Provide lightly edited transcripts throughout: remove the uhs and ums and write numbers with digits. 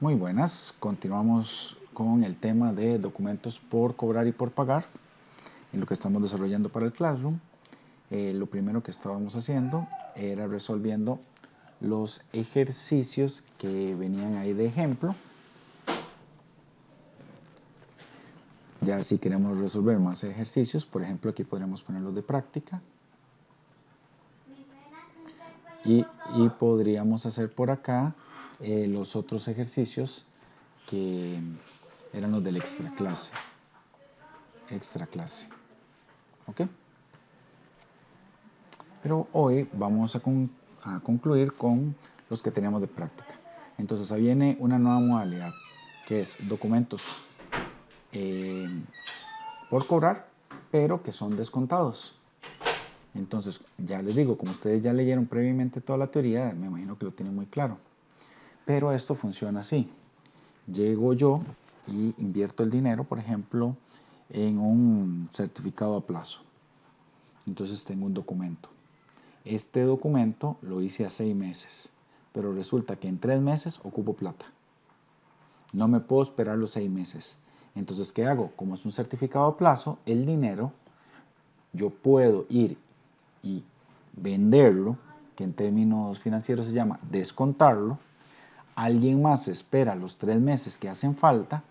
Muy buenas, continuamos con el tema de documentos por cobrar y por pagar en lo que estamos desarrollando para el Classroom. Lo primero que estábamos haciendo era resolviendo los ejercicios que venían ahí de ejemplo. Ya si queremos resolver más ejercicios, por ejemplo aquí podríamos ponerlos de práctica. Y podríamos hacer por acá los otros ejercicios que eran los del extra clase. ¿Ok? Pero hoy vamos a concluir con los que tenemos de práctica. Entonces ahí viene una nueva modalidad que es documentos por cobrar, pero que son descontados. Entonces ya les digo, como ustedes ya leyeron previamente toda la teoría, me imagino que lo tienen muy claro. Pero esto funciona así. Llego yo y invierto el dinero, por ejemplo, en un certificado a plazo. Entonces tengo un documento. Este documento lo hice a 6 meses, pero resulta que en 3 meses ocupo plata. No me puedo esperar los 6 meses. Entonces, ¿qué hago? Como es un certificado a plazo, el dinero, yo puedo ir y venderlo, que en términos financieros se llama descontarlo. Alguien más espera los 3 meses que hacen falta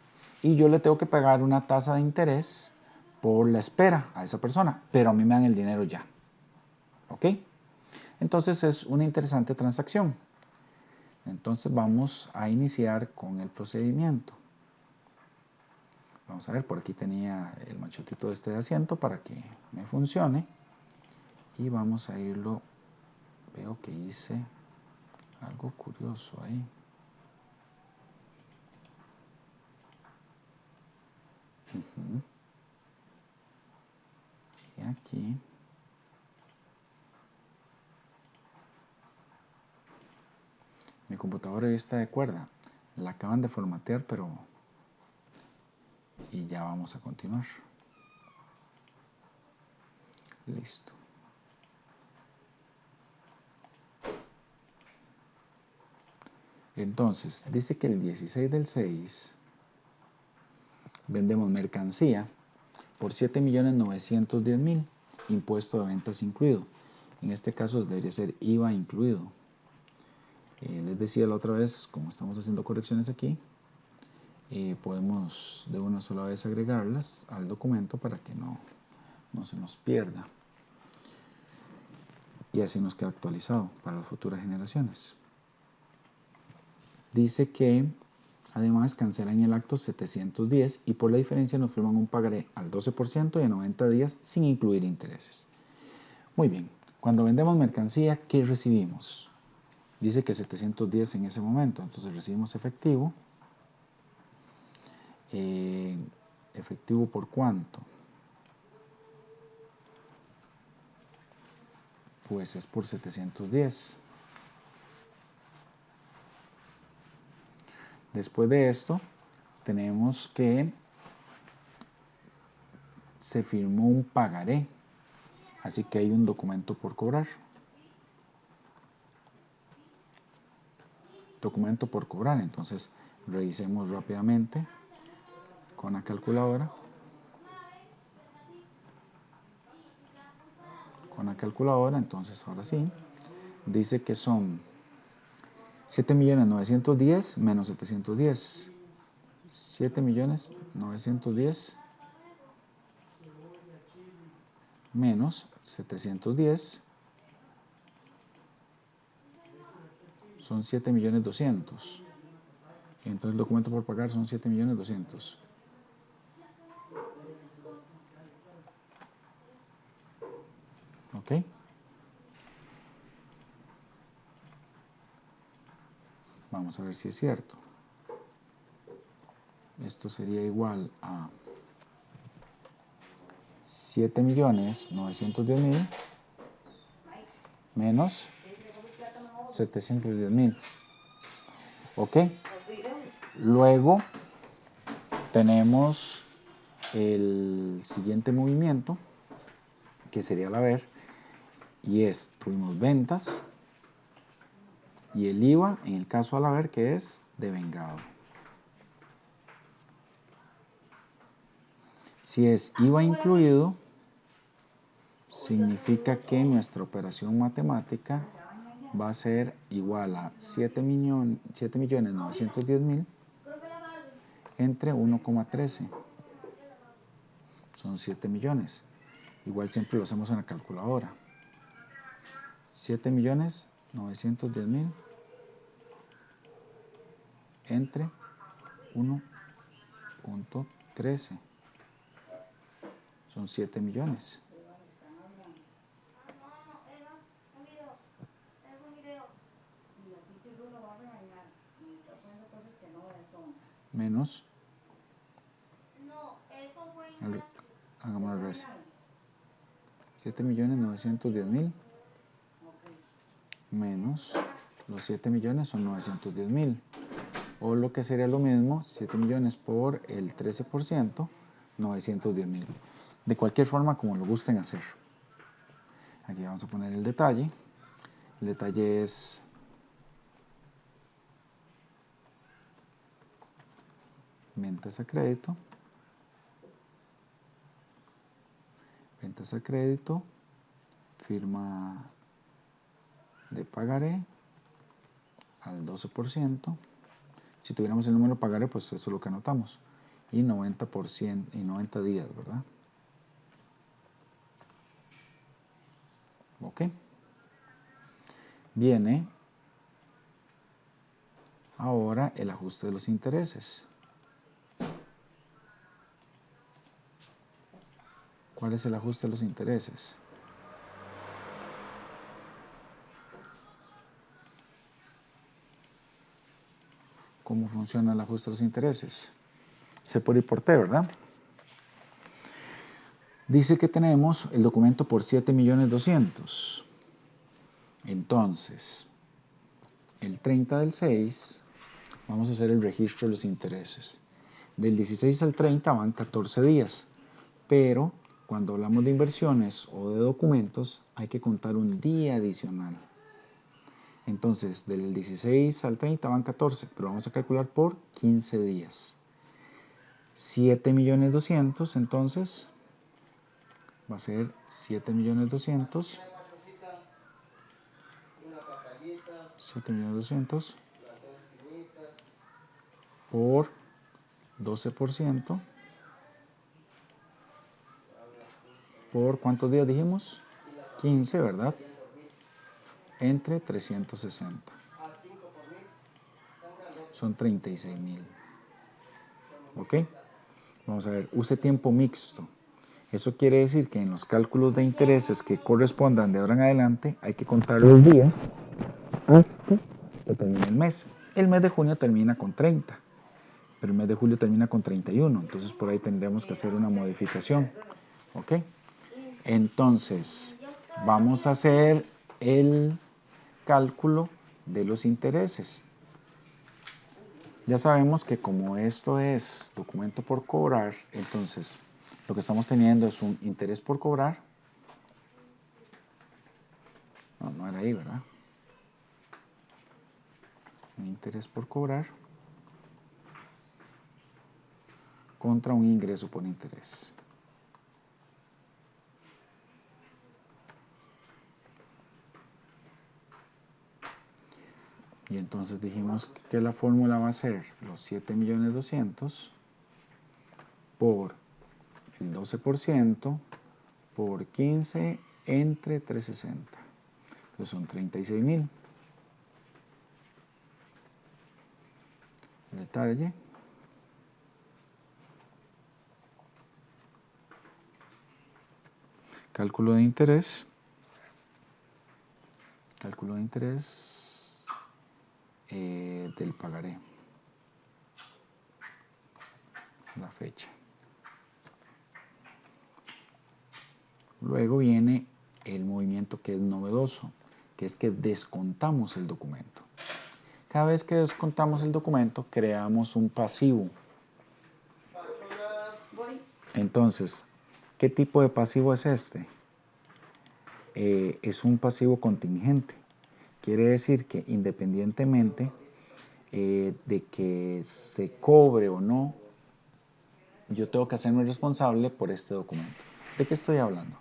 y yo le tengo que pagar una tasa de interés por la espera a esa persona, pero a mí me dan el dinero ya. ¿Ok? Entonces es una interesante transacción. Entonces vamos a iniciar con el procedimiento. Vamos a ver, por aquí tenía el machotito de este asiento para que me funcione. Y vamos a irlo, veo que hice algo curioso ahí. Y aquí. Mi computadora ya está de cuerda. La acaban de formatear, pero... Y ya vamos a continuar. Listo. Entonces, dice que el 16 del 6 vendemos mercancía por 7.910.000, impuesto de ventas incluido. En este caso debería ser IVA incluido. Les decía la otra vez, como estamos haciendo correcciones aquí, podemos de una sola vez agregarlas al documento para que no se nos pierda. Y así nos queda actualizado para las futuras generaciones. Dice que además cancelan el acto 710 y por la diferencia nos firman un pagaré al 12% de 90 días sin incluir intereses. Muy bien, cuando vendemos mercancía, ¿qué recibimos? Dice que 710 en ese momento, entonces recibimos efectivo. ¿Efectivo por cuánto? Pues es por 710. Después de esto, tenemos que se firmó un pagaré, así que hay un documento por cobrar. Documento por cobrar, entonces revisemos rápidamente con la calculadora. Entonces ahora sí, dice que son 7.910.000 menos 710. 7.910.000 menos 710 son 7.200.000. Entonces el documento por pagar son 7.200.000. ¿Ok? Vamos a ver si es cierto. Esto sería igual a 7.910.000 menos 710.000. ¿Ok? Luego tenemos el siguiente movimiento, que sería el haber, y es, tuvimos ventas y el IVA, en el caso al haber, que es devengado. Si es IVA incluido, significa que nuestra operación matemática va a ser igual a 7.910.000 entre 1,13. Son 7 millones. Igual siempre lo hacemos en la calculadora. 7.910.000 entre 1,13. Son 7 millones. Menos. Hagamos al revés. 7.910.000 menos los 7 millones son 910.000. O lo que sería lo mismo, 7 millones por el 13%, 910.000. De cualquier forma, como lo gusten hacer. Aquí vamos a poner el detalle. El detalle es ventas a crédito. Ventas a crédito, firma de pagaré al 12%. Si tuviéramos el número de pagaré, pues eso es lo que anotamos. Y 90% y 90 días, ¿verdad? Ok. Viene ahora el ajuste de los intereses. ¿Cuál es el ajuste de los intereses? ¿Cómo funciona el ajuste de los intereses? C por I por T, ¿verdad? Dice que tenemos el documento por 7.200.000. Entonces, el 30 del 6 vamos a hacer el registro de los intereses. Del 16 al 30 van 14 días, pero cuando hablamos de inversiones o de documentos hay que contar un día adicional. Entonces, del 16 al 30 van 14, pero vamos a calcular por 15 días. 7.200.000, entonces va a ser 7.200.000. 7.200.000 por 12%. ¿Por cuántos días dijimos? 15, ¿verdad? Entre 360. Son 36.000. ¿Ok? Vamos a ver, use tiempo mixto. Eso quiere decir que en los cálculos de intereses que correspondan de ahora en adelante hay que contar los días hasta que termine el mes. El mes de junio termina con 30, pero el mes de julio termina con 31. Entonces por ahí tendremos que hacer una modificación. ¿Ok? Entonces, vamos a hacer el cálculo de los intereses. Ya sabemos que como esto es documento por cobrar, entonces lo que estamos teniendo es un interés por cobrar. No era ahí, ¿verdad? Un interés por cobrar contra un ingreso por interés. Y entonces dijimos que la fórmula va a ser los 7.200.000 por el 12% por 15 entre 360. Entonces son 36.000. Detalle. Cálculo de interés. Cálculo de interés del pagaré. La fecha. Luego viene el movimiento que es novedoso, que es que descontamos el documento. Cada vez que descontamos el documento, creamos un pasivo. Entonces, ¿qué tipo de pasivo es este? Es un pasivo contingente. Quiere decir que independientemente de que se cobre o no yo tengo que hacerme responsable por este documento. ¿De qué estoy hablando?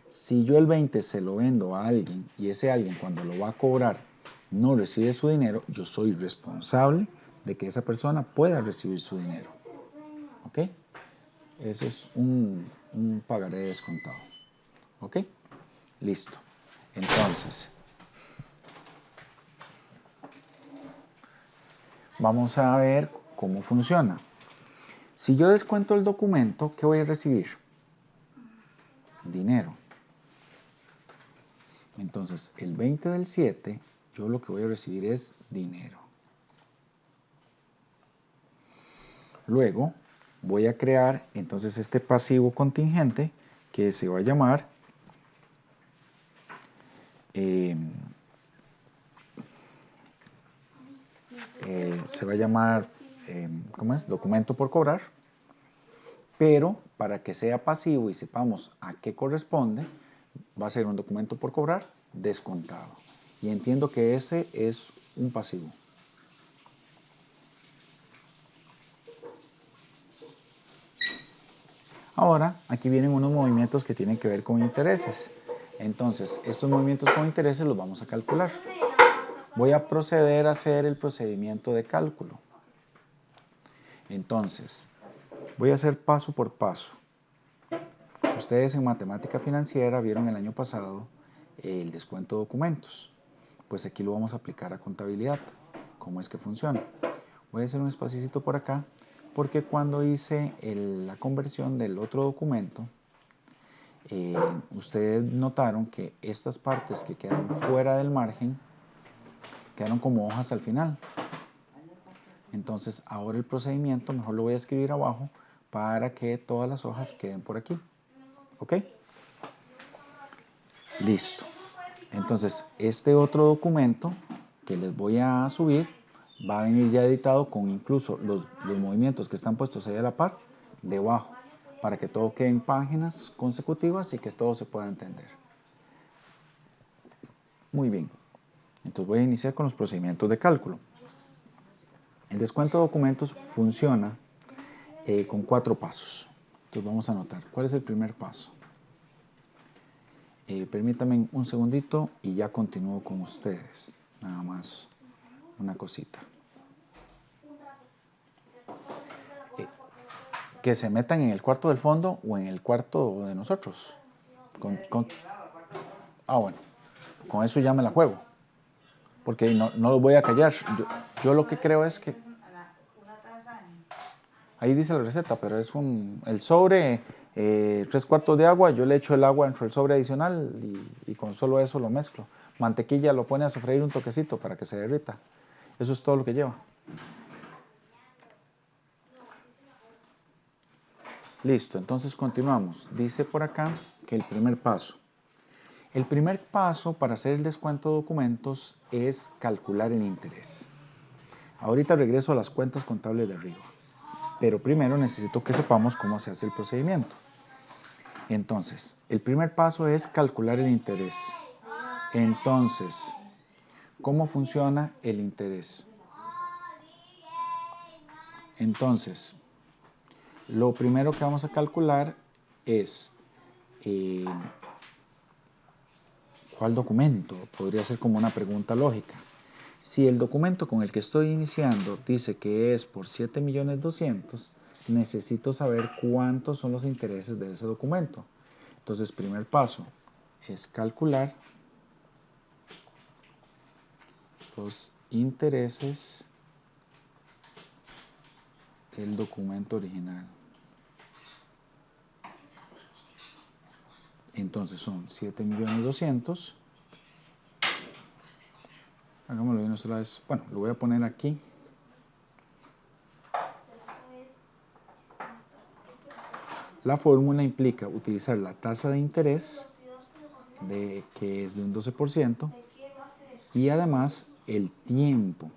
Si yo el 20 se lo vendo a alguien y ese alguien cuando lo va a cobrar no recibe su dinero, yo soy responsable de que esa persona pueda recibir su dinero. ¿Ok? Eso es un pagaré descontado. ¿Ok? Listo. Entonces, vamos a ver cómo funciona. Si yo descuento el documento, ¿qué voy a recibir? Dinero. Entonces, el 20 del 7, yo lo que voy a recibir es dinero. Luego, voy a crear entonces este pasivo contingente que se va a llamar ¿cómo es? Documento por cobrar. Pero para que sea pasivo y sepamos a qué corresponde, va a ser un documento por cobrar descontado. Y entiendo que ese es un pasivo. Ahora, aquí vienen unos movimientos que tienen que ver con intereses. Entonces, estos movimientos con intereses los vamos a calcular. Voy a proceder a hacer el procedimiento de cálculo. Entonces, voy a hacer paso por paso. Ustedes en matemática financiera vieron el año pasado el descuento de documentos. Pues aquí lo vamos a aplicar a contabilidad. ¿Cómo es que funciona? Voy a hacer un espacito por acá porque cuando hice la conversión del otro documento, ustedes notaron que estas partes que quedan fuera del margen quedaron como hojas al final. Entonces ahora el procedimiento mejor lo voy a escribir abajo para que todas las hojas queden por aquí. ¿Ok? Listo. Entonces este otro documento que les voy a subir va a venir ya editado con incluso los movimientos que están puestos ahí a la par debajo para que todo quede en páginas consecutivas y que todo se pueda entender. Muy bien. Entonces voy a iniciar con los procedimientos de cálculo. El descuento de documentos funciona con 4 pasos. Entonces vamos a anotar. ¿Cuál es el primer paso? Permítanme un segundito y ya continúo con ustedes. Nada más una cosita. Que se metan en el cuarto del fondo o en el cuarto de nosotros. Bueno, con eso ya me la juego. Porque no los voy a callar. Yo lo que creo es que... Ahí dice la receta, pero es el sobre, 3/4 de agua, yo le echo el agua dentro del sobre adicional y con solo eso lo mezclo. Mantequilla lo pone a sofreír un toquecito para que se derrita. Eso es todo lo que lleva. Listo, entonces continuamos. Dice por acá que el primer paso. El primer paso para hacer el descuento de documentos es calcular el interés. Ahorita regreso a las cuentas contables de arriba. Pero primero necesito que sepamos cómo se hace el procedimiento. Entonces, el primer paso es calcular el interés. Entonces, ¿cómo funciona el interés? Entonces, lo primero que vamos a calcular es ¿cuál documento? Podría ser como una pregunta lógica. Si el documento con el que estoy iniciando dice que es por 7.200.000, necesito saber cuántos son los intereses de ese documento. Entonces, primer paso es calcular los intereses del documento original. Entonces son 7.200.000. Hagámoslo de una sola vez. Bueno, lo voy a poner aquí. La fórmula implica utilizar la tasa de interés, que es de un 12%, y además el tiempo.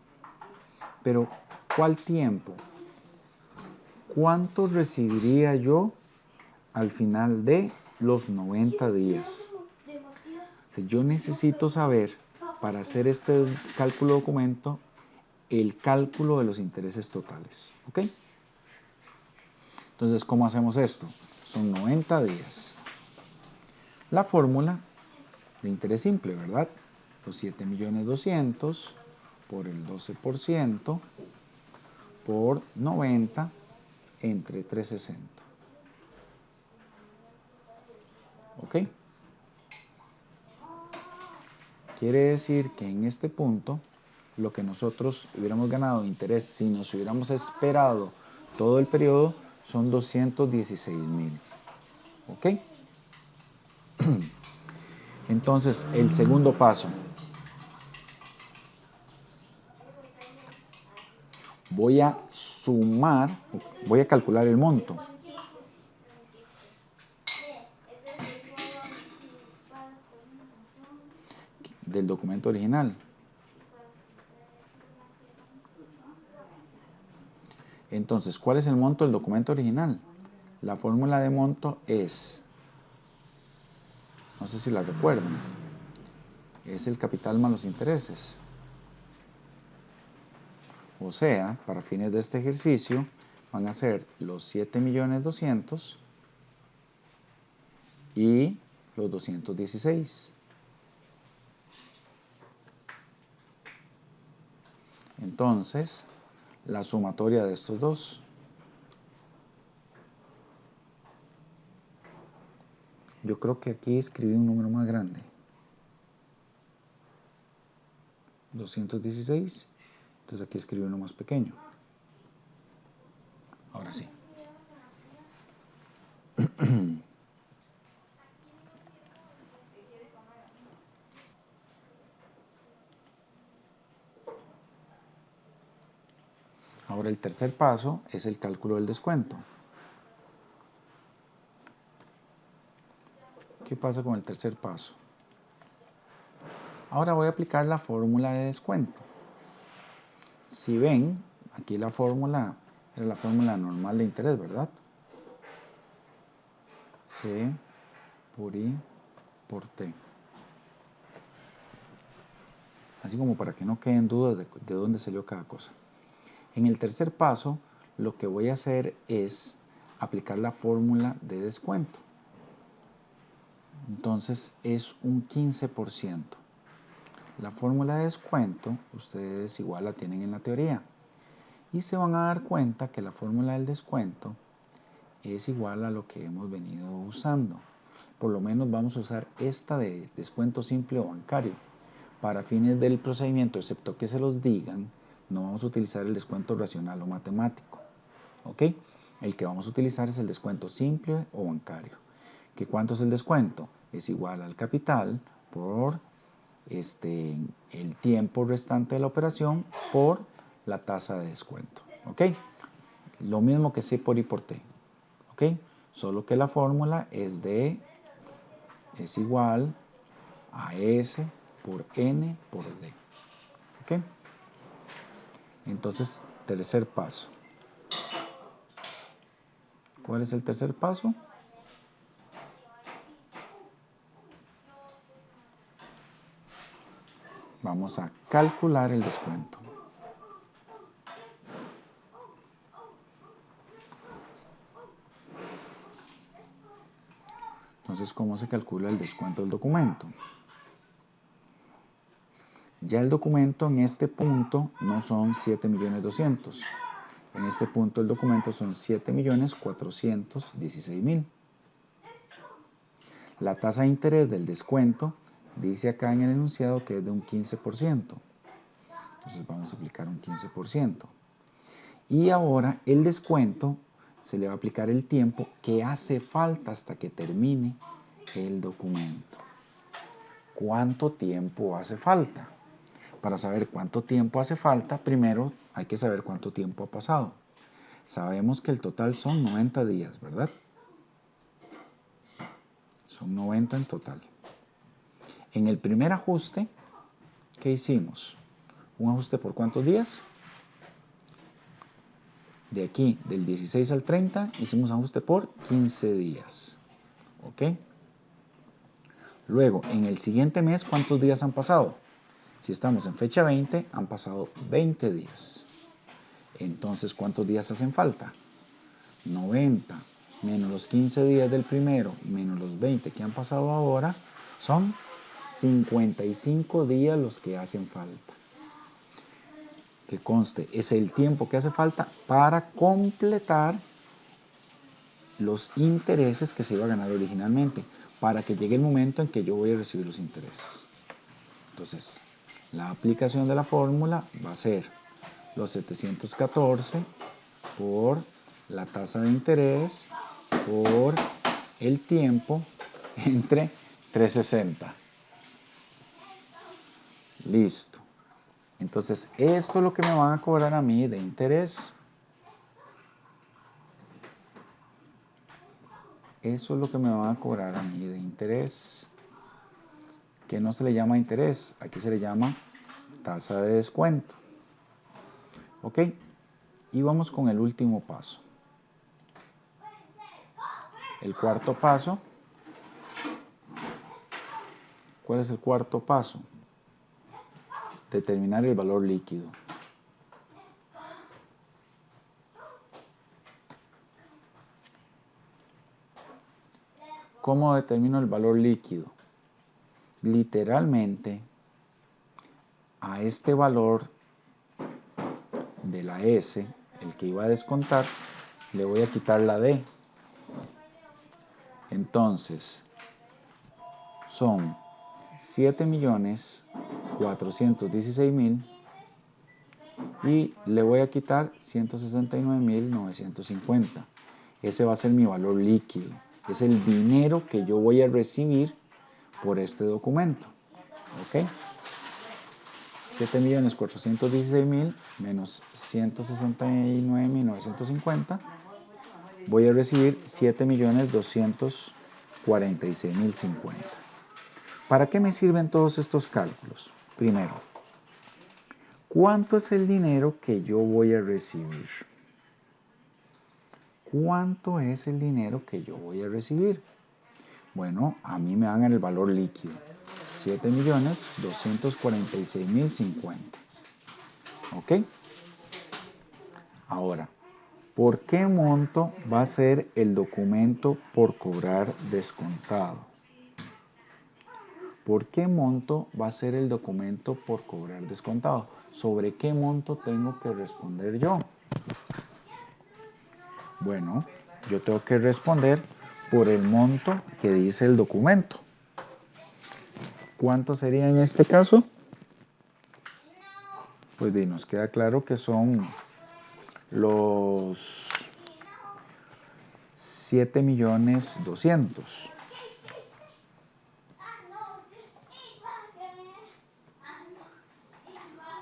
Pero, ¿cuál tiempo? ¿Cuánto recibiría yo al final de los 90 días? O sea, yo necesito saber, para hacer este cálculo documento, el cálculo de los intereses totales. ¿Ok? Entonces, ¿cómo hacemos esto? Son 90 días. La fórmula de interés simple, ¿verdad? Los 7.200.000 por el 12% por 90 entre 360. ¿Ok? Quiere decir que en este punto, lo que nosotros hubiéramos ganado de interés si nos hubiéramos esperado todo el periodo son 216.000. ¿Ok? Entonces, el segundo paso. Voy a sumar, voy a calcular el monto del documento original. Entonces, ¿cuál es el monto del documento original? La fórmula de monto es, no sé si la recuerdan, es el capital más los intereses. O sea, para fines de este ejercicio, van a ser los 7.200.000 y los 216. Entonces, la sumatoria de estos dos. Yo creo que aquí escribí un número más grande. 216. Entonces aquí escribí uno más pequeño. Ahora sí. Ahora el tercer paso es el cálculo del descuento. ¿Qué pasa con el tercer paso? Ahora voy a aplicar la fórmula de descuento. Si ven, aquí la fórmula era la fórmula normal de interés, ¿verdad? C por I por T. Así como para que no queden dudas de dónde salió cada cosa. En el tercer paso, lo que voy a hacer es aplicar la fórmula de descuento. Entonces es un 15%. La fórmula de descuento, ustedes igual la tienen en la teoría. Y se van a dar cuenta que la fórmula del descuento es igual a lo que hemos venido usando. Por lo menos vamos a usar esta de descuento simple o bancario. Para fines del procedimiento, excepto que se los digan, no vamos a utilizar el descuento racional o matemático. ¿Ok? El que vamos a utilizar es el descuento simple o bancario. ¿Que cuánto es el descuento? Es igual al capital por el tiempo restante de la operación por la tasa de descuento. ¿Ok? Lo mismo que C por I por T. ¿Ok? Solo que la fórmula es igual a S por N por D. ¿Ok? Entonces, tercer paso. ¿Cuál es el tercer paso? Vamos a calcular el descuento. Entonces, ¿cómo se calcula el descuento del documento? Ya el documento en este punto no son 7.200.000. En este punto el documento son 7.416.000. La tasa de interés del descuento dice acá en el enunciado que es de un 15%. Entonces vamos a aplicar un 15%. Y ahora el descuento se le va a aplicar el tiempo que hace falta hasta que termine el documento. ¿Cuánto tiempo hace falta? Para saber cuánto tiempo hace falta, primero hay que saber cuánto tiempo ha pasado. Sabemos que el total son 90 días, ¿verdad? Son 90 en total. En el primer ajuste, ¿qué hicimos? ¿Un ajuste por cuántos días? De aquí, del 16 al 30, hicimos ajuste por 15 días. ¿Ok? Luego, en el siguiente mes, ¿cuántos días han pasado? Si estamos en fecha 20, han pasado 20 días. Entonces, ¿cuántos días hacen falta? 90 menos los 15 días del primero menos los 20 que han pasado ahora, son 55 días los que hacen falta. Que conste, es el tiempo que hace falta para completar los intereses que se iba a ganar originalmente, para que llegue el momento en que yo voy a recibir los intereses. Entonces, la aplicación de la fórmula va a ser los 714 por la tasa de interés por el tiempo entre 360. Listo. Entonces, esto es lo que me van a cobrar a mí de interés. Eso es lo que me van a cobrar a mí de interés. Que no se le llama interés, aquí se le llama tasa de descuento. ¿Ok? Y vamos con el último paso. El cuarto paso. ¿Cuál es el cuarto paso? Determinar el valor líquido. ¿Cómo determino el valor líquido? Literalmente, a este valor de la S, el que iba a descontar, le voy a quitar la D. Entonces, son 7.416.000 y le voy a quitar 169.950. Ese va a ser mi valor líquido. Es el dinero que yo voy a recibir por este documento. ¿Ok? 7.416.000 menos 169.950. Voy a recibir 7.246.050. ¿Para qué me sirven todos estos cálculos? Primero, ¿cuánto es el dinero que yo voy a recibir? ¿Cuánto es el dinero que yo voy a recibir? Bueno, a mí me dan el valor líquido, 7.246.050. ¿Ok? Ahora, ¿por qué monto va a ser el documento por cobrar descontado? ¿Por qué monto va a ser el documento por cobrar descontado? ¿Sobre qué monto tengo que responder yo? Bueno, yo tengo que responder por el monto que dice el documento. ¿Cuánto sería en este caso? Pues nos queda claro que son los 7.200.000.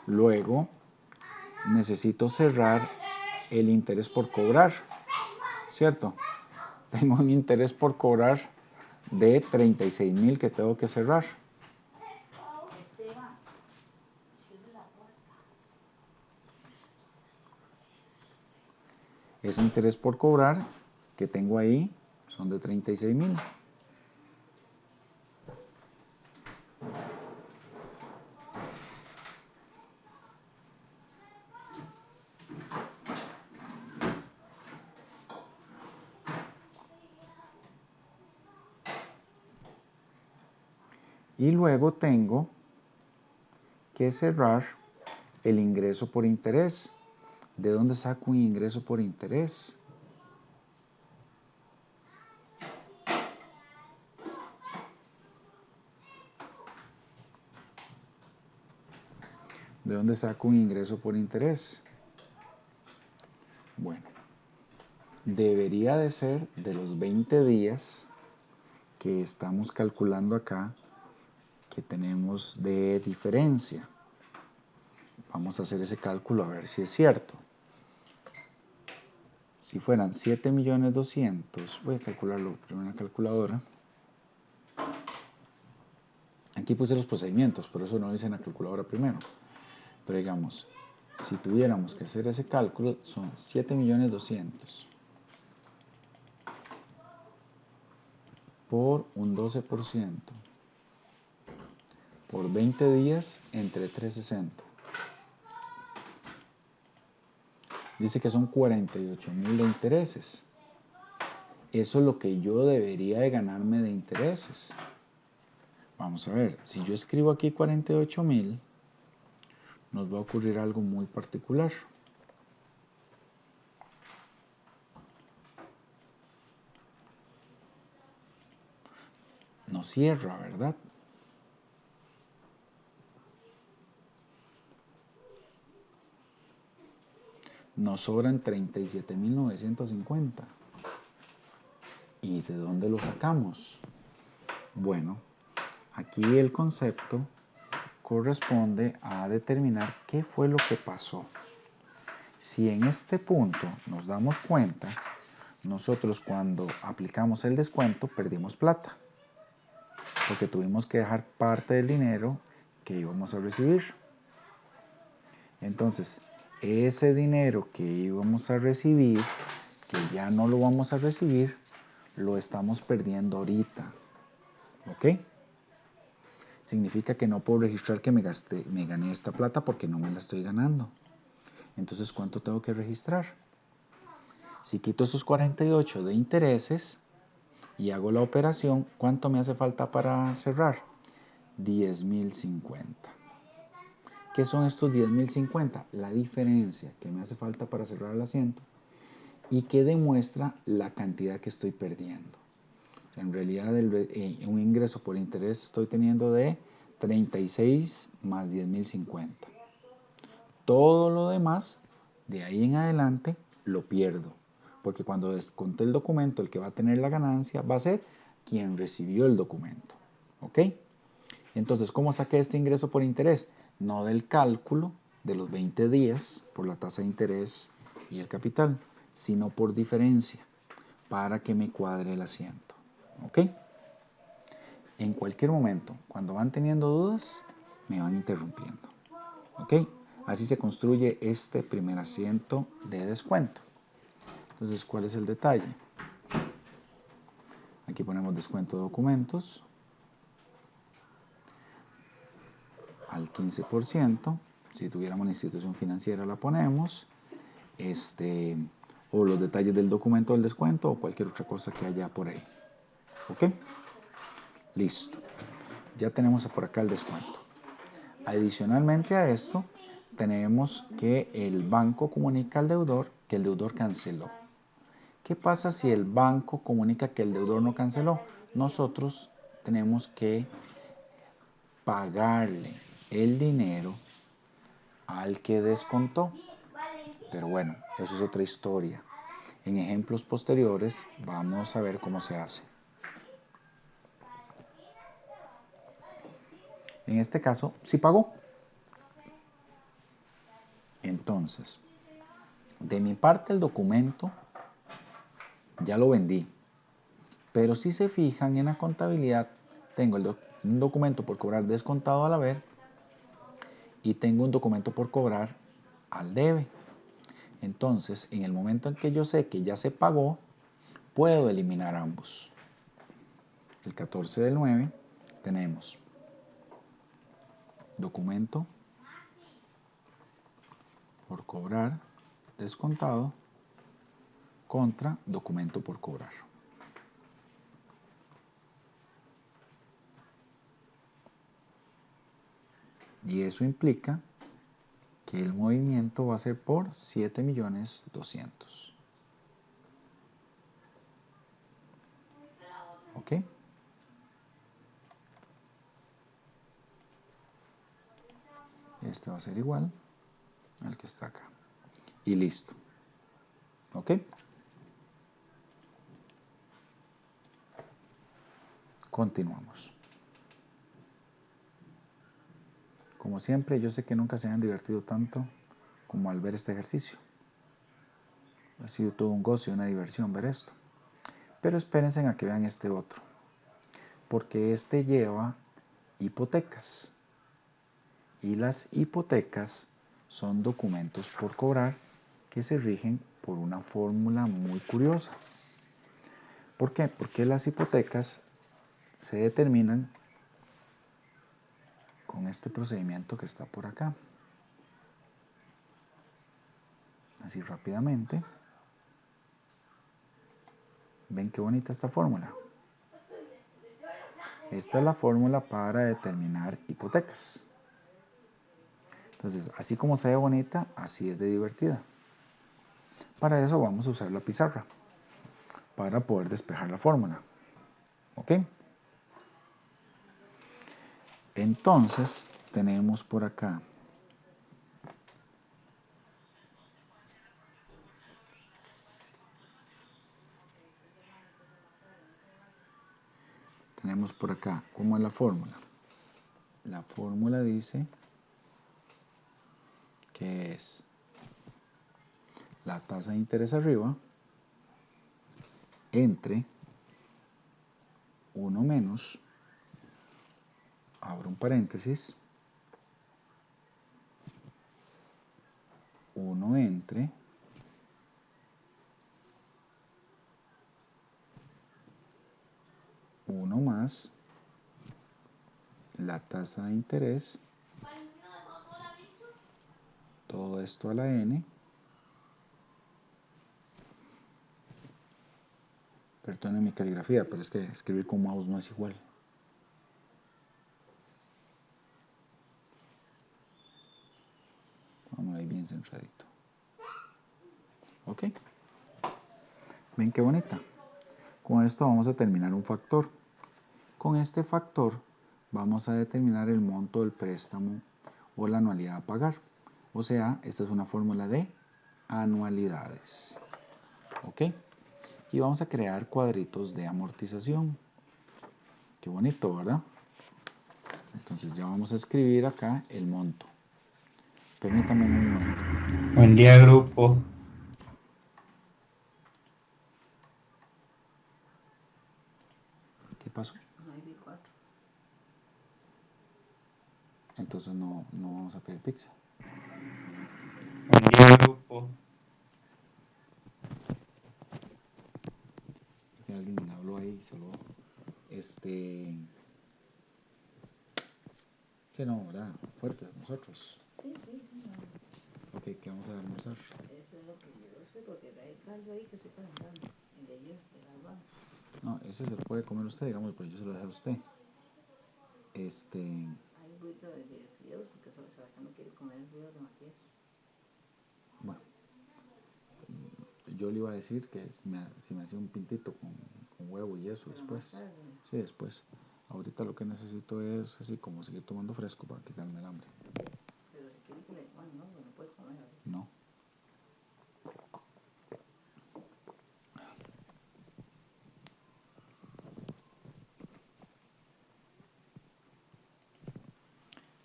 Luego, necesito cerrar el interés por cobrar, ¿cierto? Tengo un interés por cobrar de 36.000 que tengo que cerrar. Ese interés por cobrar que tengo ahí son de 36.000. Y luego tengo que cerrar el ingreso por interés. ¿De dónde saco un ingreso por interés? ¿De dónde saco un ingreso por interés? Bueno, debería de ser de los 20 días que estamos calculando acá, que tenemos de diferencia. Vamos a hacer ese cálculo a ver si es cierto. Si fueran 7.200.000, voy a calcularlo primero en la calculadora. Aquí puse los procedimientos, por eso no lo hice en la calculadora primero. Pero digamos, si tuviéramos que hacer ese cálculo, son 7.200.000 por un 12% por 20 días entre 360. Dice que son 48.000 de intereses. Eso es lo que yo debería de ganarme de intereses. Vamos a ver, si yo escribo aquí 48,000, nos va a ocurrir algo muy particular. No cierra, ¿verdad? Nos sobran 37,950. ¿Y de dónde lo sacamos? Bueno, aquí el concepto corresponde a determinar qué fue lo que pasó. Si en este punto nos damos cuenta, nosotros cuando aplicamos el descuento perdimos plata, porque tuvimos que dejar parte del dinero que íbamos a recibir. Entonces, ese dinero que íbamos a recibir, que ya no lo vamos a recibir, lo estamos perdiendo ahorita. ¿Ok? Significa que no puedo registrar que me gané esta plata porque no me la estoy ganando. Entonces, ¿cuánto tengo que registrar? Si quito esos 48 de intereses y hago la operación, ¿cuánto me hace falta para cerrar? 10,050. ¿Qué son estos 10,050? La diferencia que me hace falta para cerrar el asiento y que demuestra la cantidad que estoy perdiendo. O sea, en realidad, un ingreso por interés estoy teniendo de 36 más 10,050. Todo lo demás, de ahí en adelante, lo pierdo. Porque cuando desconte el documento, el que va a tener la ganancia va a ser quien recibió el documento. ¿Ok? Entonces, ¿cómo saqué este ingreso por interés? No del cálculo de los 20 días por la tasa de interés y el capital, sino por diferencia, para que me cuadre el asiento. ¿Ok? En cualquier momento, cuando van teniendo dudas, me van interrumpiendo. ¿Ok? Así se construye este primer asiento de descuento. Entonces, ¿cuál es el detalle? Aquí ponemos descuento de documentos al 15%. Si tuviéramos una institución financiera la ponemos. O los detalles del documento del descuento o cualquier otra cosa que haya por ahí. ¿Ok? Listo. Ya tenemos por acá el descuento. Adicionalmente a esto, tenemos que el banco comunica al deudor que el deudor canceló. ¿Qué pasa si el banco comunica que el deudor no canceló? Nosotros tenemos que pagarle el dinero al que descontó. Pero bueno, eso es otra historia. En ejemplos posteriores vamos a ver cómo se hace. En este caso, sí pagó. Entonces, de mi parte el documento ya lo vendí. Pero si se fijan en la contabilidad, tengo un documento por cobrar descontado al haber y tengo un documento por cobrar al debe. Entonces, en el momento en que yo sé que ya se pagó, puedo eliminar ambos. El 14 del 9 tenemos documento por cobrar descontado contra documento por cobrar. Y eso implica que el movimiento va a ser por 7,200,000. ¿Ok? Este va a ser igual al que está acá. Y listo. ¿Ok? Continuamos. Como siempre, yo sé que nunca se han divertido tanto como al ver este ejercicio. Ha sido todo un gozo y una diversión ver esto. Pero espérense a que vean este otro. Porque este lleva hipotecas. Y las hipotecas son documentos por cobrar que se rigen por una fórmula muy curiosa. ¿Por qué? Porque las hipotecas se determinan con este procedimiento que está por acá. Así rápidamente. ¿Ven qué bonita esta fórmula? Esta es la fórmula para determinar hipotecas. Entonces, así como se ve bonita, así es de divertida. Para eso vamos a usar la pizarra, para poder despejar la fórmula. ¿Ok? Entonces, tenemos por acá ¿cómo es la fórmula? La fórmula dice que es la tasa de interés arriba entre 1 menos, abro un paréntesis, 1 entre 1 más la tasa de interés, todo esto a la n, perdonen mi caligrafía, pero es que escribir con mouse no es igual. Vamos ahí bien centradito. ¿Ok? ¿Ven qué bonita? Con esto vamos a determinar un factor. Con este factor vamos a determinar el monto del préstamo o la anualidad a pagar. O sea, esta es una fórmula de anualidades. ¿Ok? Y vamos a crear cuadritos de amortización. Qué bonito, ¿verdad? Entonces ya vamos a escribir acá el monto. Permítanme un momento. Buen día, grupo. ¿Qué pasó? Entonces no vamos a pedir pizza. Buen día, grupo. Que alguien habló ahí, saludó. Sí, no, ¿verdad? Fuertes nosotros. Sí, sí, señor. Ok, ¿qué vamos a almorzar? Eso es lo que yo sé, porque hay caldo ahí que estoy calentando. El de ayer, de las balas. No, ese se lo puede comer usted, digamos, pero yo se lo dejo a usted. Hay un poquito de fideos, porque Sebastián no quiere comer fideos de Matías. Bueno, yo le iba a decir que si me hacía un pintito con huevo y eso Pero después. más tarde. Sí, después. Ahorita lo que necesito es así como seguir tomando fresco para quitarme el hambre. Pero si quiere que le... Bueno, no, no puede comer ahorita. No.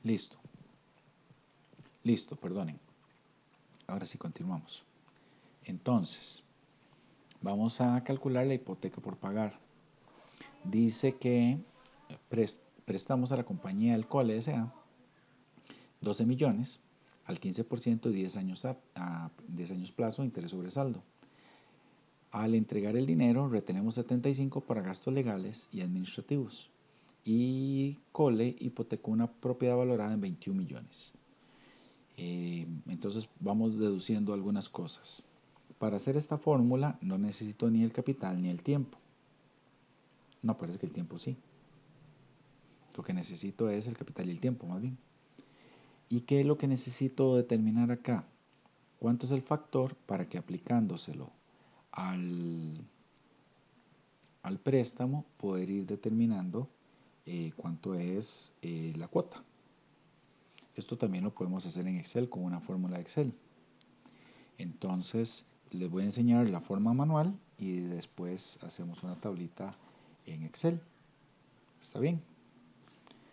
Listo. Listo, perdonen. Ahora sí continuamos. Entonces, vamos a calcular la hipoteca por pagar. Dice que prestamos a la compañía del Cole S.A. 12 millones al 15% de 10 años, 10 años plazo, interés sobre saldo. Al entregar el dinero, retenemos 75 para gastos legales y administrativos. Y Cole hipotecó una propiedad valorada en 21 millones. Entonces vamos deduciendo algunas cosas. Para hacer esta fórmula no necesito ni el capital ni el tiempo. No, parece que el tiempo sí. Lo que necesito es el capital y el tiempo, más bien. ¿Y qué es lo que necesito determinar acá? ¿Cuánto es el factor para que aplicándoselo al préstamo poder ir determinando cuánto es la cuota? Esto también lo podemos hacer en Excel con una fórmula de Excel. Entonces les voy a enseñar la forma manual y después hacemos una tablita en Excel. ¿Está bien?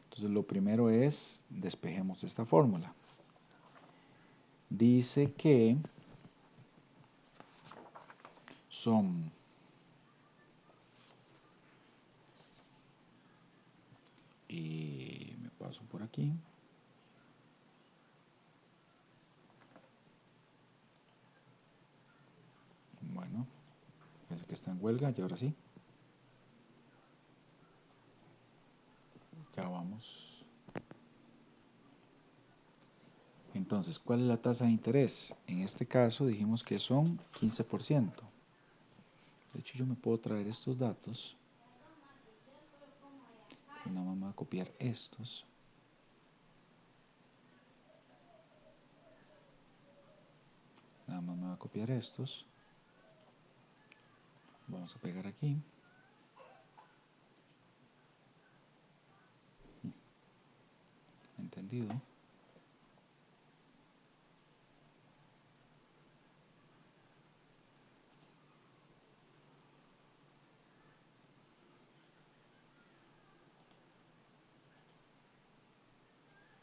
Entonces lo primero es despejemos esta fórmula. Dice que son y me paso por aquí. Bueno, parece que está en huelga y ahora sí. Ya vamos. Entonces, ¿cuál es la tasa de interés? En este caso dijimos que son 15%. De hecho, yo me puedo traer estos datos. Nada más me voy a copiar estos. Nada más me voy a copiar estos. Vamos a pegar aquí. ¿Entendido?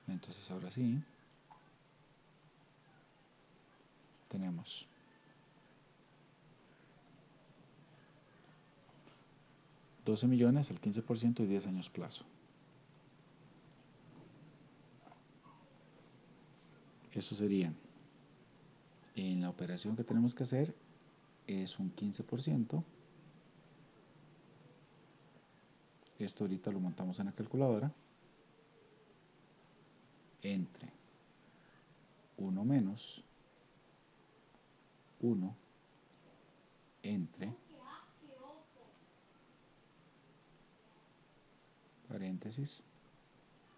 Entonces ahora sí. Tenemos 12 millones, el 15% y 10 años plazo. Eso sería, en la operación que tenemos que hacer, es un 15%. Esto ahorita lo montamos en la calculadora. Entre 1 menos 1 entre paréntesis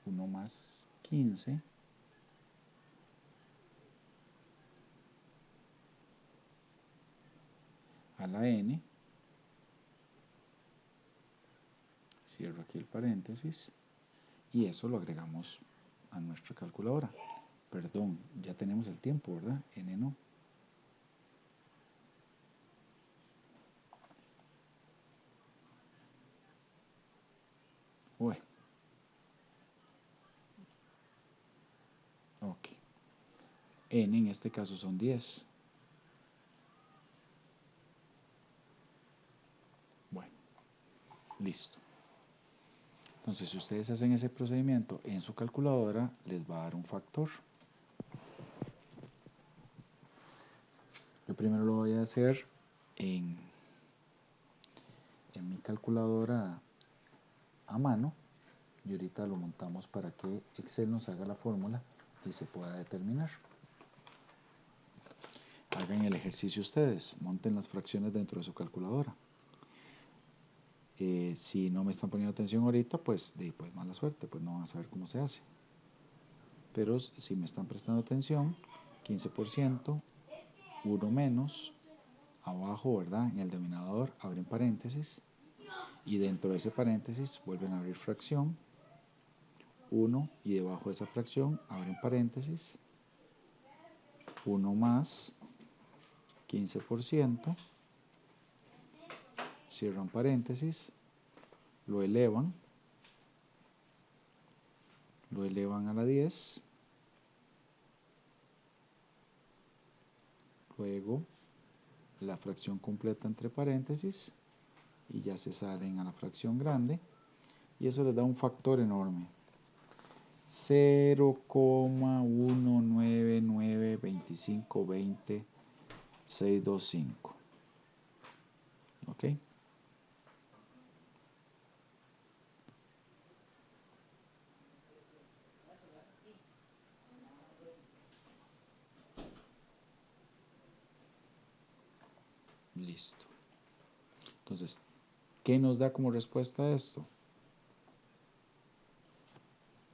1 más 15 a la n, cierro aquí el paréntesis, y eso lo agregamos a nuestra calculadora. Perdón, ya tenemos el tiempo, ¿verdad? N no. Uy. Ok. N en este caso son 10. Bueno, listo. Entonces, si ustedes hacen ese procedimiento en su calculadora, les va a dar un factor. Yo primero lo voy a hacer en mi calculadora a mano, y ahorita lo montamos para que Excel nos haga la fórmula y se pueda determinar. Hagan el ejercicio ustedes, monten las fracciones dentro de su calculadora. Si no me están poniendo atención ahorita, pues mala suerte, pues no van a saber cómo se hace. Pero si me están prestando atención, 15%, 1 menos, abajo, ¿verdad? En el denominador abren paréntesis, y dentro de ese paréntesis vuelven a abrir fracción, 1, y debajo de esa fracción abren paréntesis, 1 más 15%, cierran paréntesis, lo elevan a la 10, luego la fracción completa entre paréntesis, y ya se salen a la fracción grande, y eso les da un factor enorme: 0,1992520,625. ¿Ok? Listo. Entonces, ¿qué nos da como respuesta a esto?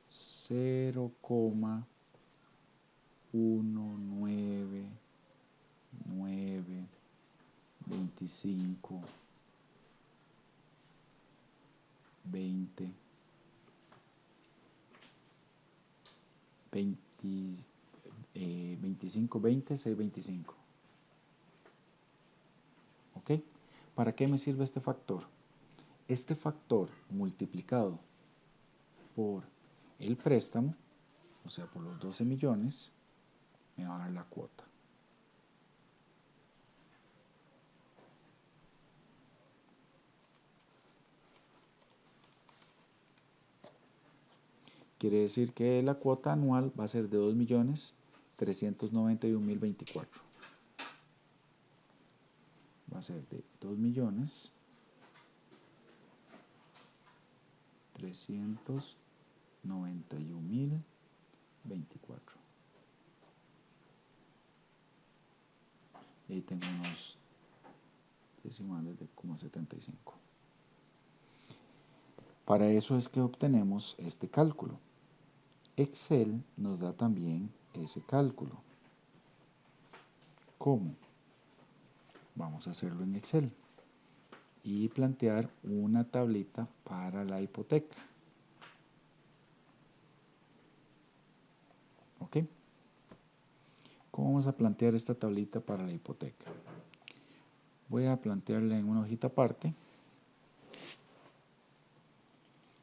0,19925 20 25 20 625. ¿Ok? ¿Para qué me sirve este factor? Este factor multiplicado por el préstamo, o sea, por los 12 millones, me va a dar la cuota. Quiere decir que la cuota anual va a ser de 2.391.024. Va a ser de 2.391.024. Y ahí tengo unos decimales de 0,75. Para eso es que obtenemos este cálculo. Excel nos da también ese cálculo. ¿Cómo? Vamos a hacerlo en Excel y plantear una tablita para la hipoteca. ¿Ok? ¿Cómo vamos a plantear esta tablita para la hipoteca? Voy a plantearla en una hojita aparte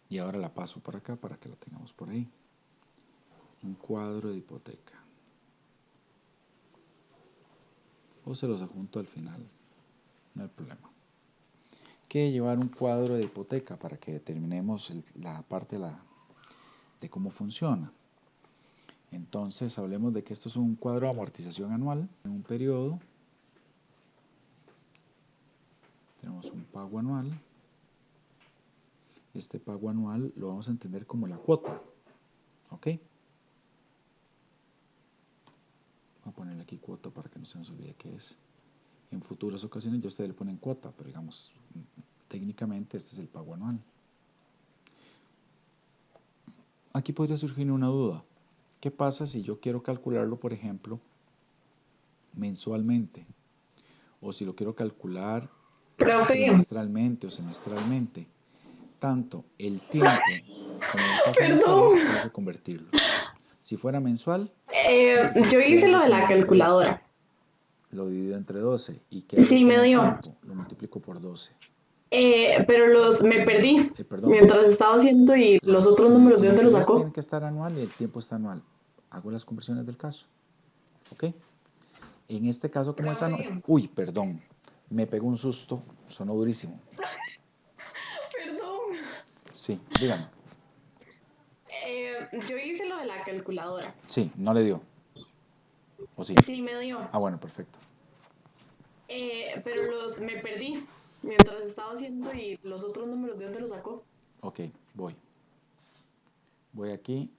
y ahora la paso por acá para que la tengamos por ahí. Un cuadro de hipoteca. O se los adjunto al final, no hay problema. Que llevar un cuadro de hipoteca para que determinemos la parte de cómo funciona. Entonces hablemos de que esto es un cuadro de amortización anual. En un periodo tenemos un pago anual. Este pago anual lo vamos a entender como la cuota. ¿Ok? Voy a ponerle aquí cuota para que no se nos olvide qué es. En futuras ocasiones ya ustedes le ponen cuota, pero digamos, técnicamente este es el pago anual. Aquí podría surgir una duda. ¿Qué pasa si yo quiero calcularlo, por ejemplo, mensualmente? O si lo quiero calcular trimestralmente o semestralmente. Tanto el tiempo como la tasa de interés tengo que convertirlo. Si fuera mensual, Yo hice lo de la calculadora. Lo divido entre 12. ¿Y qué hago Sí, con me el dio. tiempo? Lo multiplico por 12. Pero me perdí Perdón. mientras estaba haciendo y los otros números, ¿de dónde los El interés sacó? tiene que estar anual y el tiempo está anual. Hago las conversiones del caso. ¿Ok? En este caso, como es anual... Uy, perdón. Me pegó un susto. Sonó durísimo. Perdón. Sí, dígame. Yo hice lo de la calculadora. Sí, no le dio. ¿O sí? Sí, me dio. Ah, bueno, perfecto. Pero me perdí mientras estaba haciendo y los otros números, ¿de dónde los sacó? Ok, voy. Voy aquí.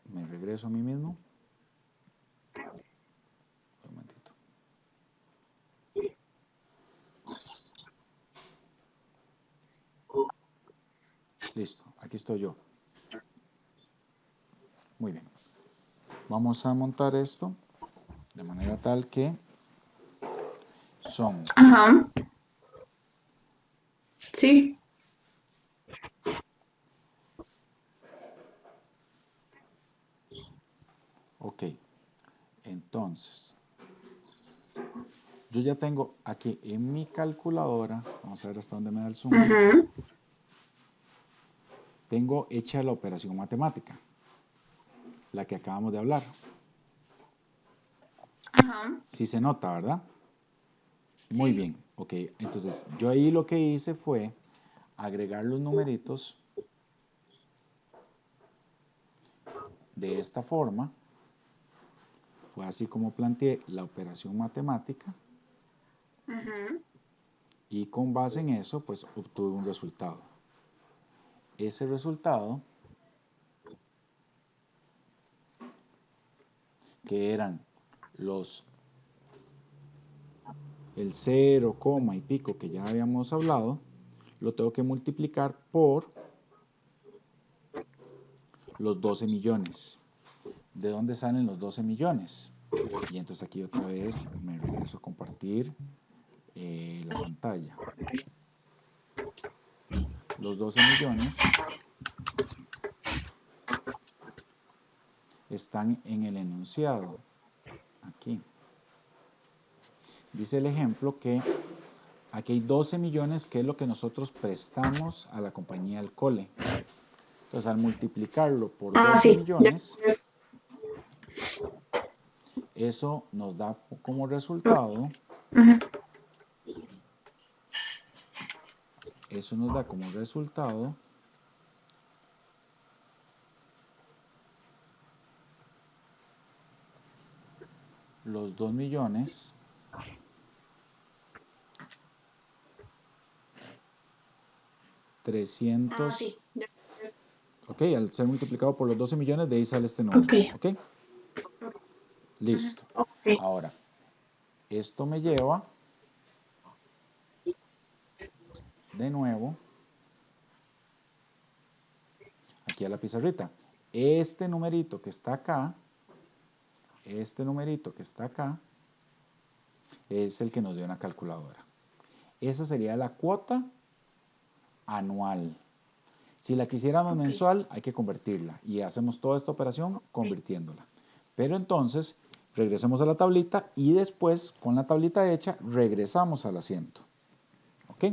Me regreso a mí mismo. Un momentito. Listo, aquí estoy yo. Muy bien. Vamos a montar esto de manera tal que son... Ajá. Sí. Ok, entonces, yo ya tengo aquí en mi calculadora, vamos a ver hasta dónde me da el zoom, Ajá. tengo hecha la operación matemática, la que acabamos de hablar. Ajá. Sí se nota, ¿verdad? Muy bien, ok, entonces yo ahí lo que hice fue agregar los numeritos de esta forma. Fue así como planteé la operación matemática Ajá. y con base en eso pues obtuve un resultado. Ese resultado, que eran el 0, y pico que ya habíamos hablado, lo tengo que multiplicar por los 12 millones. ¿De dónde salen los 12 millones? Y entonces aquí otra vez me regreso a compartir la pantalla. Los 12 millones están en el enunciado. Aquí. Dice el ejemplo que aquí hay 12 millones, que es lo que nosotros prestamos a la compañía del cole. Entonces, al multiplicarlo por 12 millones, eso nos da como resultado, los 2 millones 300. Sí. Ok, al ser multiplicado por los 12 millones, de ahí sale este número. Ok. Listo. Ok. Ahora, esto me lleva de nuevo aquí a la pizarrita. Este numerito que está acá, es el que nos dio una calculadora. Esa sería la cuota anual. Si la quisiéramos mensual, hay que convertirla y hacemos toda esta operación convirtiéndola. Pero entonces, regresemos a la tablita y después, con la tablita hecha, regresamos al asiento. ¿Ok?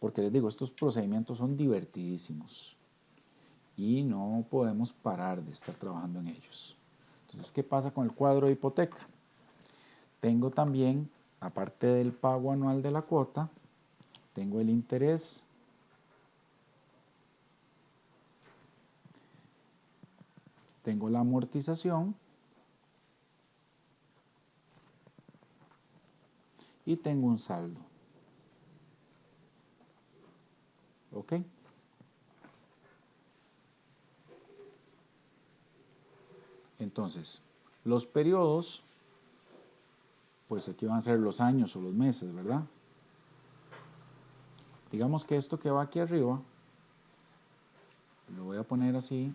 Porque les digo, estos procedimientos son divertidísimos y no podemos parar de estar trabajando en ellos. Entonces, ¿qué pasa con el cuadro de hipoteca? Tengo también, aparte del pago anual de la cuota, tengo el interés, tengo la amortización y tengo un saldo. ¿Ok? Entonces, los periodos, pues aquí van a ser los años o los meses, ¿verdad? Digamos que esto que va aquí arriba, lo voy a poner así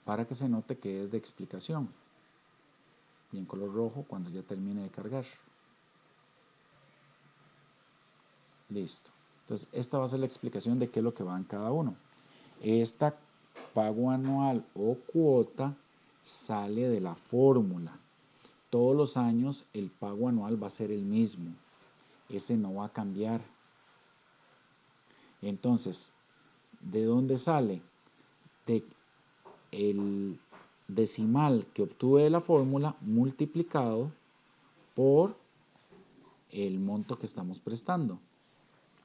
para que se note que es de explicación. Y en color rojo cuando ya termine de cargar. Listo. Entonces, esta va a ser la explicación de qué es lo que va en cada uno. Esta pago anual o cuota sale de la fórmula. Todos los años el pago anual va a ser el mismo. Ese no va a cambiar. Entonces, ¿de dónde sale? De el decimal que obtuve de la fórmula multiplicado por el monto que estamos prestando.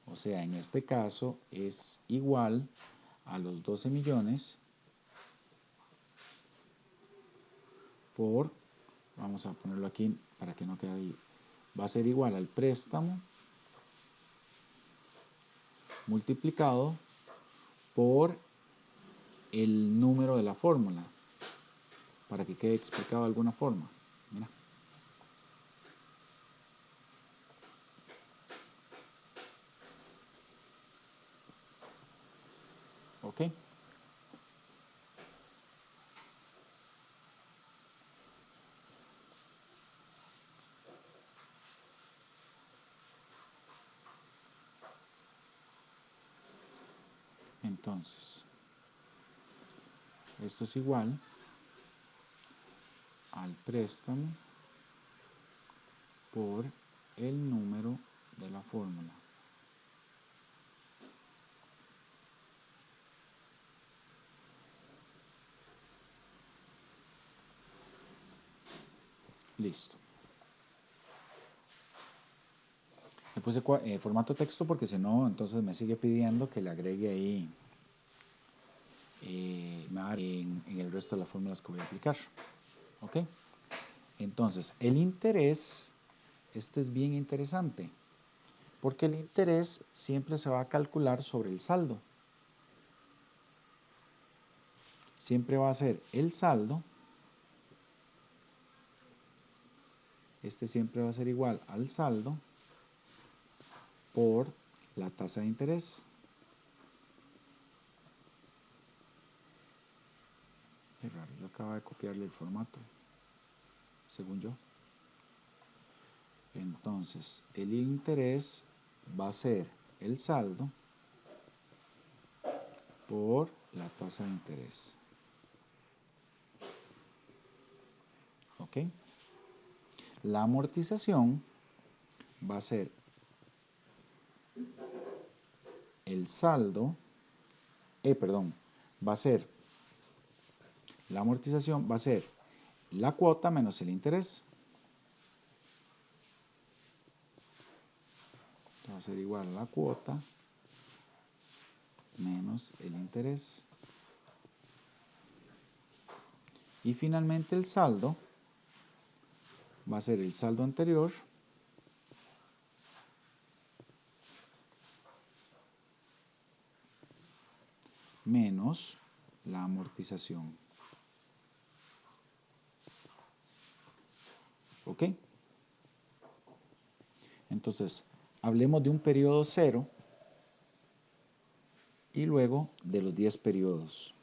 O sea, en este caso es igual a los 12 millones por, vamos a ponerlo aquí para que no quede ahí, va a ser igual al préstamo multiplicado por el número de la fórmula, para que quede explicado de alguna forma. Mira. ¿Ok? Entonces, esto es igual al préstamo por el número de la fórmula. Listo. Le puse formato texto porque si no, entonces me sigue pidiendo que le agregue ahí en el resto de las fórmulas que voy a aplicar. ¿Ok? Entonces, el interés, este es bien interesante, porque el interés siempre se va a calcular sobre el saldo. Siempre va a ser el saldo, este siempre va a ser igual al saldo por la tasa de interés. Qué raro, yo acabo de copiarle el formato, según yo. Entonces, el interés va a ser el saldo por la tasa de interés. ¿Ok? La amortización va a ser el saldo, va a ser, la amortización va a ser la cuota menos el interés. Va a ser igual a la cuota menos el interés. Y finalmente el saldo va a ser el saldo anterior menos la amortización. ¿Ok? Entonces, hablemos de un periodo cero y luego de los 10 periodos.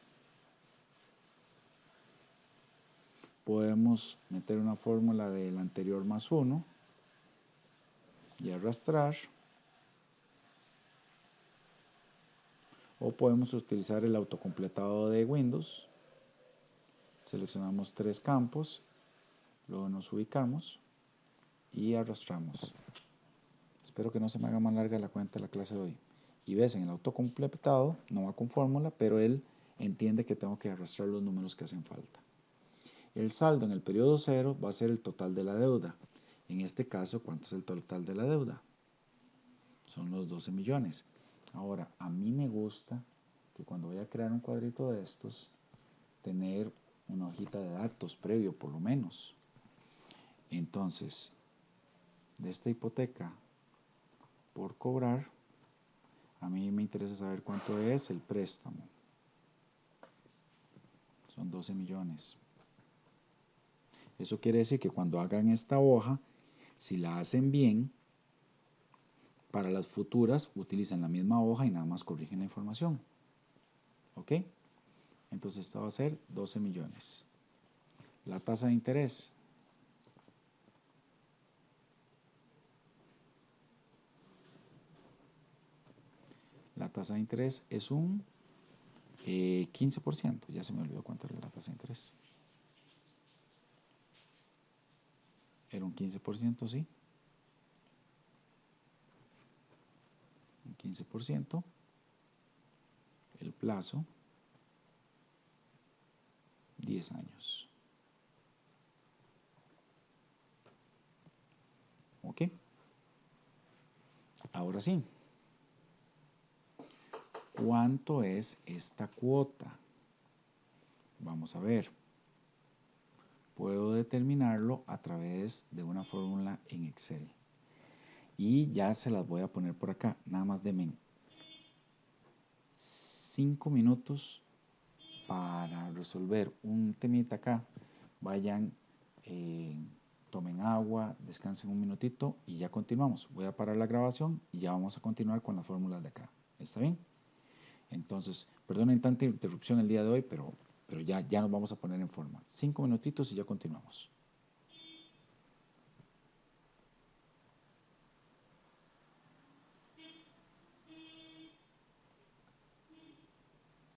Podemos meter una fórmula del anterior más 1 y arrastrar. O podemos utilizar el autocompletado de Windows. Seleccionamos 3 campos, luego nos ubicamos y arrastramos. Espero que no se me haga más larga la cuenta de la clase de hoy. Y ves, en el autocompletado no va con fórmula, pero él entiende que tengo que arrastrar los números que hacen falta. El saldo en el periodo 0 va a ser el total de la deuda. En este caso, ¿cuánto es el total de la deuda? Son los 12 millones. Ahora, a mí me gusta que cuando voy a crear un cuadrito de estos, tener una hojita de datos previo, por lo menos. Entonces, de esta hipoteca por cobrar, a mí me interesa saber cuánto es el préstamo. Son 12 millones. Eso quiere decir que cuando hagan esta hoja, si la hacen bien, para las futuras utilizan la misma hoja y nada más corrigen la información. ¿Ok? Entonces esta va a ser 12 millones. La tasa de interés. La tasa de interés es un 15%. Ya se me olvidó cuánto era la tasa de interés. Era un 15%, sí. Un 15%. El plazo, 10 años. ¿Ok? Ahora sí. ¿Cuánto es esta cuota? Vamos a ver. Puedo determinarlo a través de una fórmula en Excel. Y ya se las voy a poner por acá. Nada más denme 5 minutos para resolver un temita acá. Vayan, tomen agua, descansen un minutito y ya continuamos. Voy a parar la grabación y ya vamos a continuar con las fórmulas de acá. ¿Está bien? Entonces, perdonen tanta interrupción el día de hoy, pero ya nos vamos a poner en forma. 5 minutitos y ya continuamos.